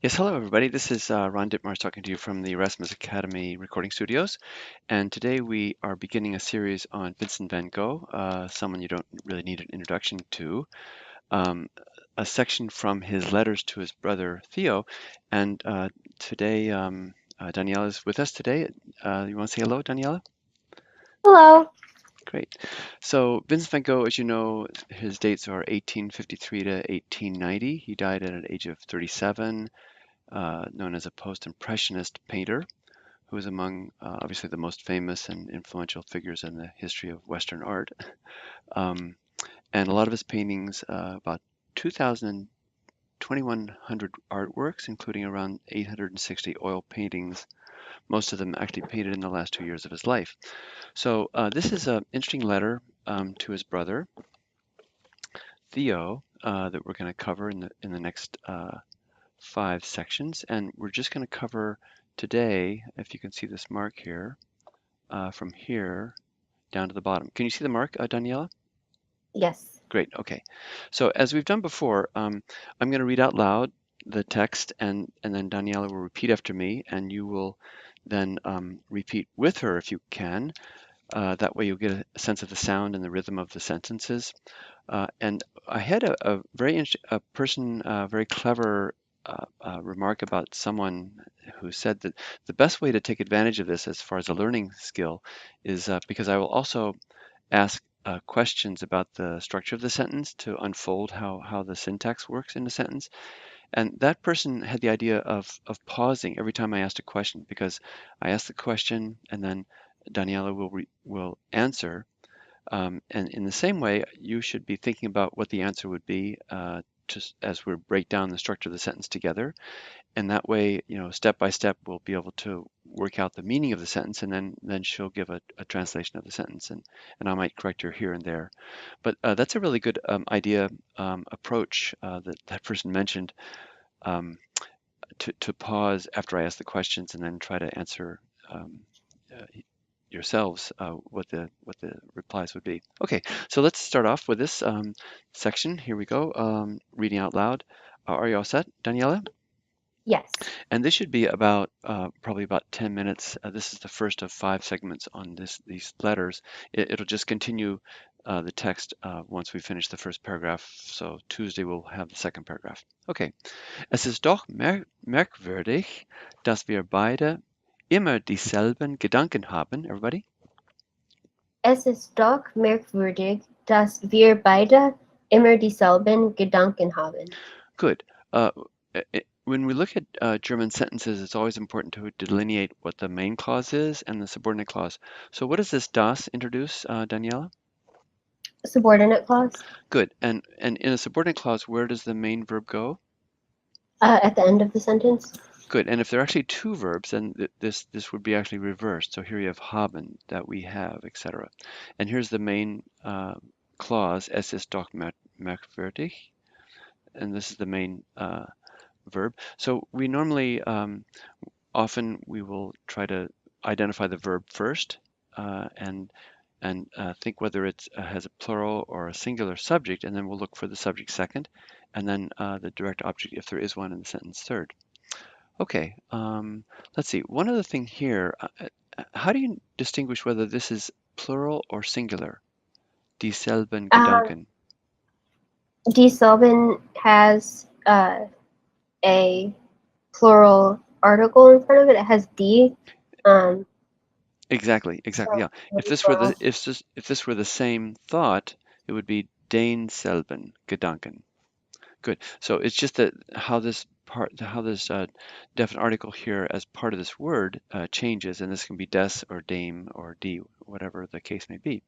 Yes, hello everybody. This is Ron Ditmars talking to you from the Erasmus Academy recording studios. And today we are beginning a series on Vincent van Gogh, someone you don't really need an introduction to, um, a section from his letters to his brother Theo. And today, Daniela is with us today. You want to say hello, Daniela? Hello. Great. So Vincent van Gogh, as you know, his dates are 1853 to 1890. He died at an age of 37, known as a post-impressionist painter, who is among obviously the most famous and influential figures in the history of Western art. Um, and a lot of his paintings, about 2,000 2,100 artworks, including around 860 oil paintings, most of them actually painted in the last 2 years of his life. So this is an interesting letter to his brother Theo that we're going to cover in the next 5 sections, and we're just going to cover today, if you can see this mark here, from here down to the bottom. Can you see the mark, Daniela? Yes. Great. Okay. So as we've done before, I'm going to read out loud the text, and then Daniela will repeat after me, and you will then repeat with her if you can. That way you'll get a sense of the sound and the rhythm of the sentences. And I had a very a person, very clever remark about someone who said that the best way to take advantage of this as far as a learning skill is because I will also ask questions about the structure of the sentence to unfold how the syntax works in the sentence. And that person had the idea of pausing every time I asked a question because I asked the question and then Daniela will answer. And in the same way, you should be thinking about what the answer would be just as we break down the structure of the sentence together. And that way, step by step, we'll be able to work out the meaning of the sentence, and then she'll give a translation of the sentence, and I might correct her here and there. But that's a really good idea approach that that person mentioned um, to pause after I ask the questions and then try to answer um, uh, yourselves what the replies would be. Okay, so let's start off with this section. Here we go. Reading out loud. Are you all set, Daniela? Yes. And this should be about probably about 10 minutes. This is the first of 5 segments on these letters. It'll just continue the text once we finish the first paragraph. So Tuesday we'll have the second paragraph. Okay. Es ist doch merkwürdig, dass wir beide immer dieselben Gedanken haben. Everybody? Es ist doch merkwürdig, dass wir beide immer dieselben Gedanken haben. Good. When we look at German sentences, it's always important to delineate what the main clause is and the subordinate clause. So what does this das introduce, Daniela? Subordinate clause Good. And in a subordinate clause, where does the main verb go? at the end of the sentence. Good. And if there are actually two verbs, then this would be actually reversed. So here you have haben, that we have, etc. And here's the main clause, es ist doch merkwürdig, and this is the main verb. So we normally, often we will try to identify the verb first and think whether it has a plural or a singular subject, and then we'll look for the subject second, and then the direct object if there is one in the sentence third. Okay, let's see. One other thing here, how do you distinguish whether this is plural or singular? Dieselben Um, Gedanken. dieselben has a plural article in front of it. It has D. Um, Exactly, exactly. so Yeah. it'll be plural. If this were the same thought, it would be denselben Gedanken. Good. So it's just that how this definite article here as part of this word changes, and this can be des or dame or die, whatever the case may be.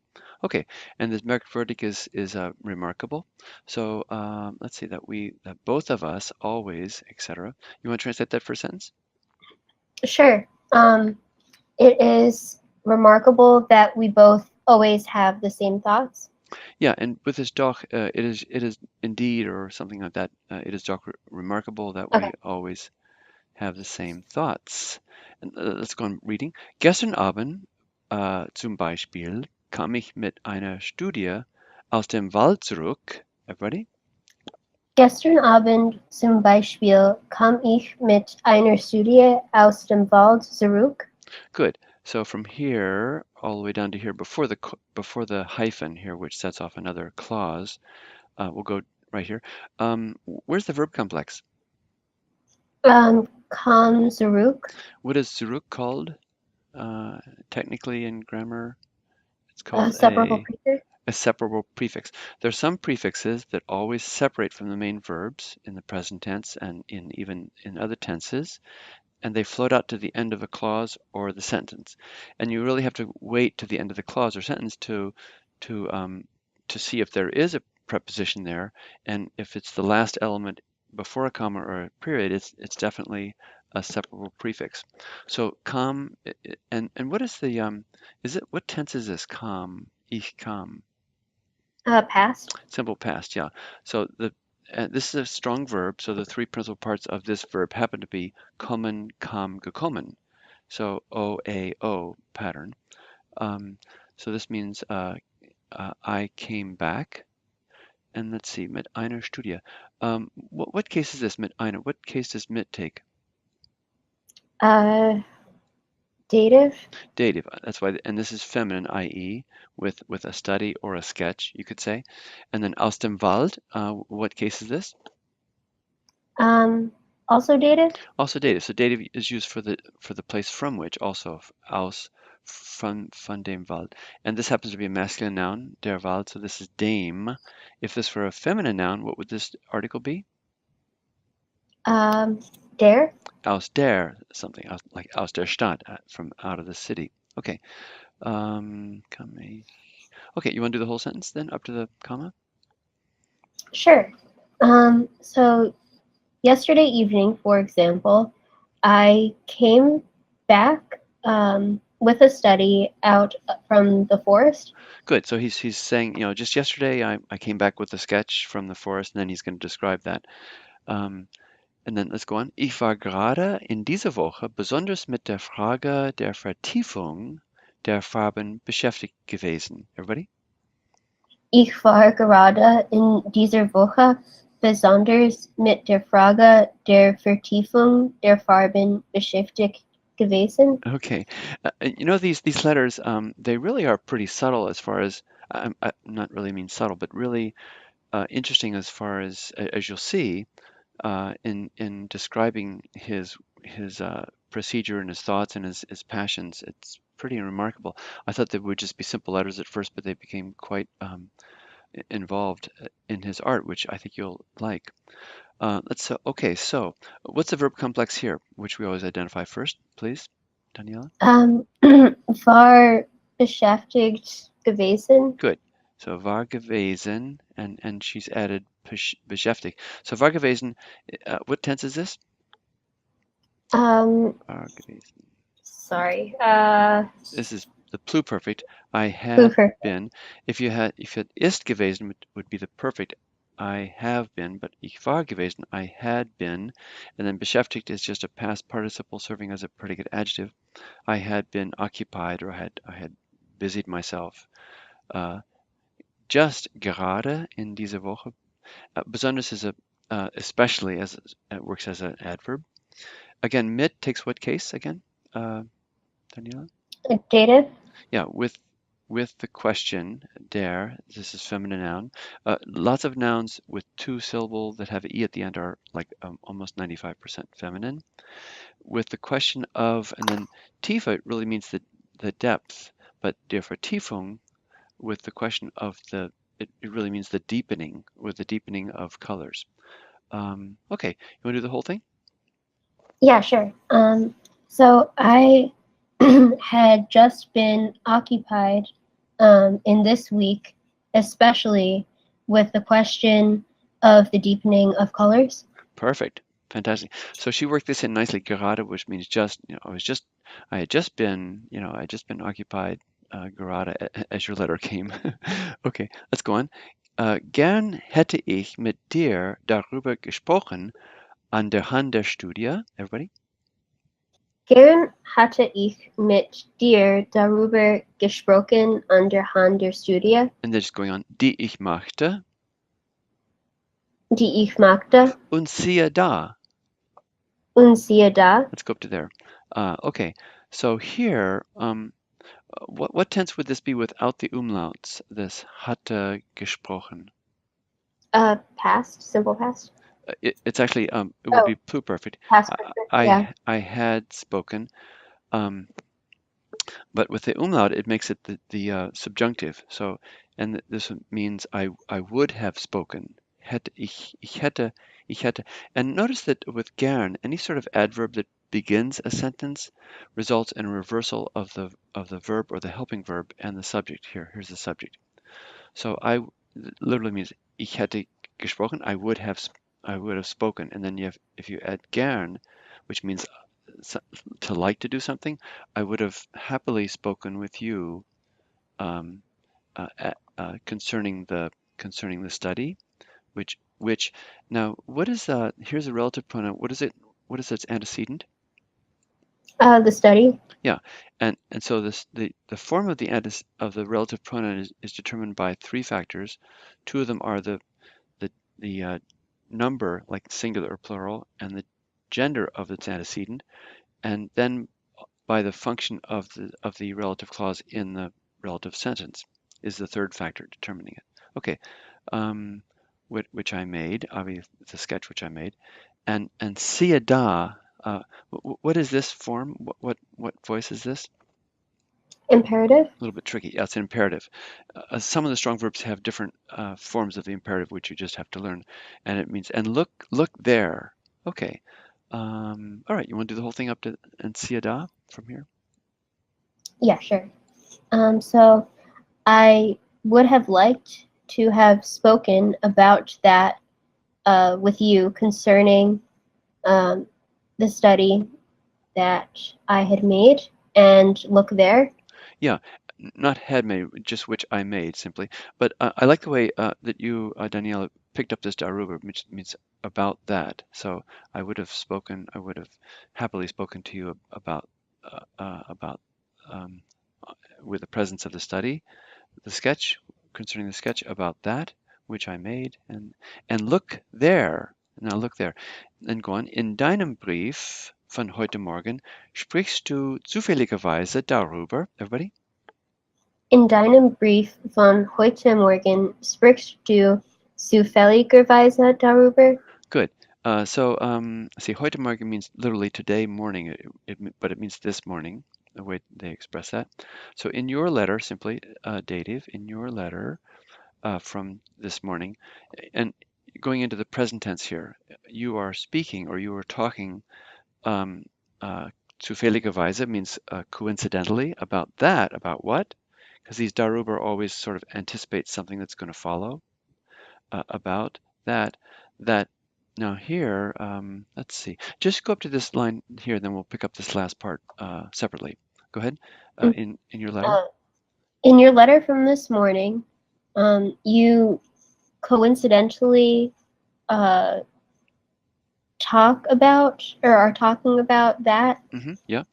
Okay, and this merkwürdig is remarkable. So let's see that both of us always, etc. You want to translate that for a sentence? Sure. It is remarkable that we both always have the same thoughts. Yeah, and with this doch, it is indeed or something like that. It is doch remarkable that Okay. we always have the same thoughts. And let's go on reading. Gestern Abend zum Beispiel kam ich mit einer Studie aus dem Wald zurück. Everybody? Gestern Abend zum Beispiel kam ich mit einer Studie aus dem Wald zurück. Good. So from here all the way down to here before the hyphen here, which sets off another clause, we'll go right here. Where's the verb complex? Kam zurück. What is zurück called? Technically in grammar, it's called Separable prefix. a separable prefix. There are some prefixes that always separate from the main verbs in the present tense and even in other tenses, and they float out to the end of a clause or the sentence. And you really have to wait to the end of the clause or sentence to to see if there is a preposition there, and if it's the last element before a comma or a period, it's definitely a separable prefix. So kam, and what is the is it what tense is this? Kam, ich kam. Past. Simple past, yeah. So this is a strong verb, so the three principal parts of this verb happen to be kommen, kam, gekommen. So O-A-O pattern. So this means I came back. And let's see, mit einer Studie. What case is this, mit einer? What case does mit take? Dative. Dative. That's why, and this is feminine, i.e., with a study or a sketch, you could say. And then aus dem Wald. What case is this? Also dative. Also dative. So dative is used for the place from which, also aus von dem Wald. And this happens to be a masculine noun, der Wald. So this is dem. If this were a feminine noun, what would this article be? Der. Aus der something, like aus der Stadt, from out of the city. Okay. Okay, you want to do the whole sentence then, up to the comma? Sure. So yesterday evening, for example, I came back with a study out from the forest. Good. So he's saying, just yesterday I came back with a sketch from the forest, and then he's going to describe that. And then let's go on. Ich war gerade in dieser Woche besonders mit der Frage der Vertiefung der Farben beschäftigt gewesen. Everybody? Ich war gerade in dieser Woche besonders mit der Frage der Vertiefung der Farben beschäftigt gewesen. Okay. These letters, they really are pretty subtle as far as, not really mean subtle, but really interesting as far as you'll see in describing his procedure and his thoughts and his passions. It's pretty remarkable. I thought they would just be simple letters at first, but they became quite involved in his art, which I think you'll like. Okay, so what's the verb complex here, which we always identify first, please, Daniela? War beschäftigt gewesen. Good. So war gewesen, and she's added beschäftigt. So war gewesen, what tense is this? War gewesen. Sorry. This is the pluperfect. I have Pluperfect. been. If it ist gewesen would be the perfect. I have been, but ich war gewesen, I had been. And then beschäftigt is just a past participle serving as a predicate adjective. I had been occupied, or I had busied myself. Just gerade in dieser Woche. Besonders is especially, as it works as an adverb. Again, mit takes what case again, Daniela? Dative. Yeah, with the question der, this is feminine noun. Lots of nouns with two syllable that have e at the end are like almost 95% feminine. With the question of, and then tiefer, it really means the depth, but der Vertiefung, with the question of it really means the deepening, with the deepening of colors. Okay, you want to do the whole thing? Yeah, sure. So I had just been occupied in this week, especially with the question of the deepening of colors. Perfect. Fantastic. So she worked this in nicely, gerade, which means just, I had just been occupied, gerade, as your letter came. Okay, let's go on. Gern hätte ich mit dir darüber gesprochen an der Hand der Studie. Everybody? Gern hatte ich mit dir darüber gesprochen an der Hand der Studie. And they're just going on. Die ich machte. die ich magte, Und siehe da. und siehe da. Let's go up to there. Okay, so here, what tense would this be without the umlauts? This hatte gesprochen. Past, simple past. It's actually it would Oh, be pluperfect. past perfect, yeah. I had spoken, um, but with the umlaut it makes it the subjunctive. So and this means I would have spoken. Hätte ich hätte. And notice that with gern, any sort of adverb that begins a sentence results in a reversal of the verb or the helping verb and the subject. Here's the subject. So literally means ich hätte gesprochen. I would have spoken. And then if you add gern, which means to like to do something, I would have happily spoken with you um, concerning the study. Which now what is here's a relative pronoun. What is it? What is its antecedent? The study. Yeah, and so the form of the relative pronoun is determined by three factors. Two of them are the number, like singular or plural, and the gender of its antecedent, and then by the function of the relative clause in the relative sentence is the third factor determining it. Okay, um, which I made, obviously the sketch which I made, and sia da. What is this form? What voice is this? Imperative. A little bit tricky. Yeah, it's an imperative. Some of the strong verbs have different forms of the imperative, which you just have to learn. And it means, and look there. Okay. All right, you want to do the whole thing up to and sia da from here? Yeah, sure. So I would have liked to have spoken about that with you concerning um, the study that I had made, and look there. Yeah, not had made, just which I made simply. But I like the way that you, Daniela, picked up this daruba, which means about that. So I would have happily spoken to you about um, with the presence of the study, the sketch, concerning the sketch about that which I made, and look there. Now look there. Dann go on. In deinem Brief von heute Morgen sprichst du zufälligerweise darüber. Everybody? In deinem Brief von heute Morgen sprichst du zufälligerweise darüber? Good. See, heute Morgen means literally today morning, but it means this morning, the way they express that. So in your letter, simply dative, in your letter from this morning, and going into the present tense here, you are speaking or you are talking um, zufälligerweise means coincidentally about that, about what? Because these darüber always sort of anticipate something that's going to follow. About that now here let's see, just go up to this line here, then we'll pick up this last part separately. Go ahead. In your letter. Uh, in your letter from this morning, you coincidentally uh, talk about or are talking about that. Yeah,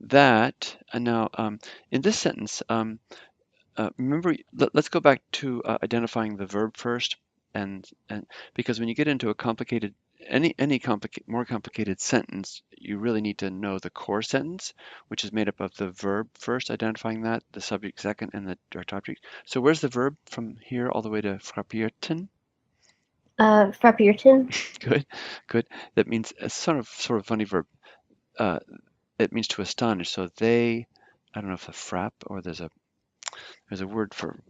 that and now in this sentence remember, let's go back to identifying the verb first, and because when you get into a complicated more complicated sentence, you really need to know the core sentence, which is made up of the verb first, identifying that, the subject second, and the direct object. So where's the verb from here all the way to frappierten? Frappierten. Good, good. That means a sort of funny verb. Uh, it means to astonish. So they, I don't know if a frap or there's a word for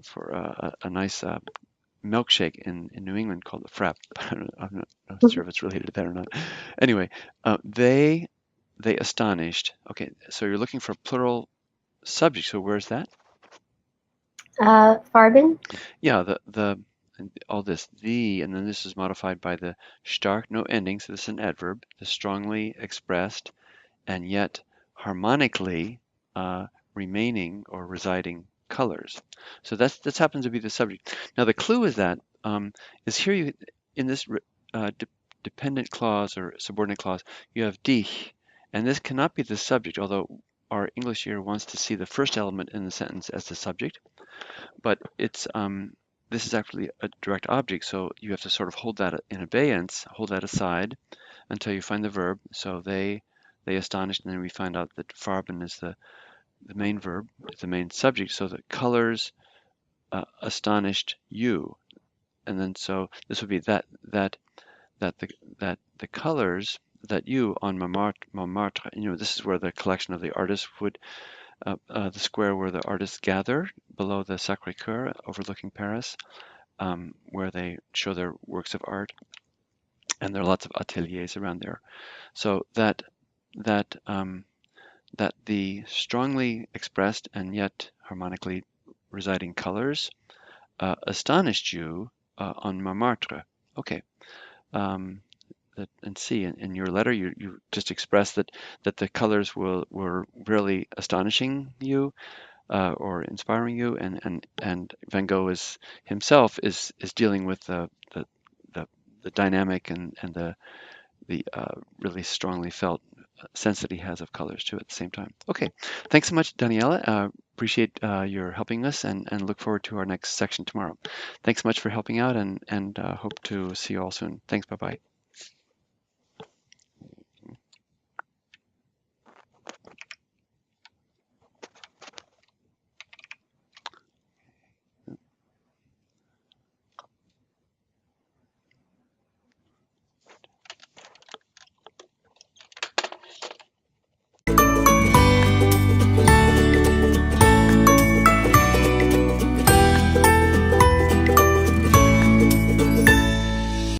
a nice milkshake in New England called the frap. I'm not sure if it's related to that or not. Anyway, they astonished. Okay, so you're looking for a plural subject. So where's that? Farben. Yeah, the all this the, and then this is modified by the stark, no ending. So this is an adverb. The strongly expressed and yet harmonically remaining or residing colors. So this happens to be the subject. Now the clue is that is here in this dependent clause or subordinate clause you have dich, and this cannot be the subject, although our English here wants to see the first element in the sentence as the subject, but it's this is actually a direct object, so you have to sort of hold that in abeyance, hold that aside until you find the verb. So they astonished, and then we find out that farben is the main verb, the main subject. So the colors astonished you, and then so this would be that the that the colors that you on Montmartre, this is where the collection of the artists would, the square where the artists gather below the Sacré-Cœur overlooking Paris, where they show their works of art, and there are lots of ateliers around there. So that that the strongly expressed and yet harmonically residing colors astonished you on Montmartre. Okay. Um, and see in your letter, you just expressed that the colors were really astonishing you or inspiring you, and Van Gogh is himself is dealing with the, the dynamic and the really strongly felt sense that he has of colors too at the same time. Okay, thanks so much, Daniela. Appreciate your helping us, and look forward to our next section tomorrow. Thanks so much for helping out, and hope to see you all soon. Thanks. Bye bye.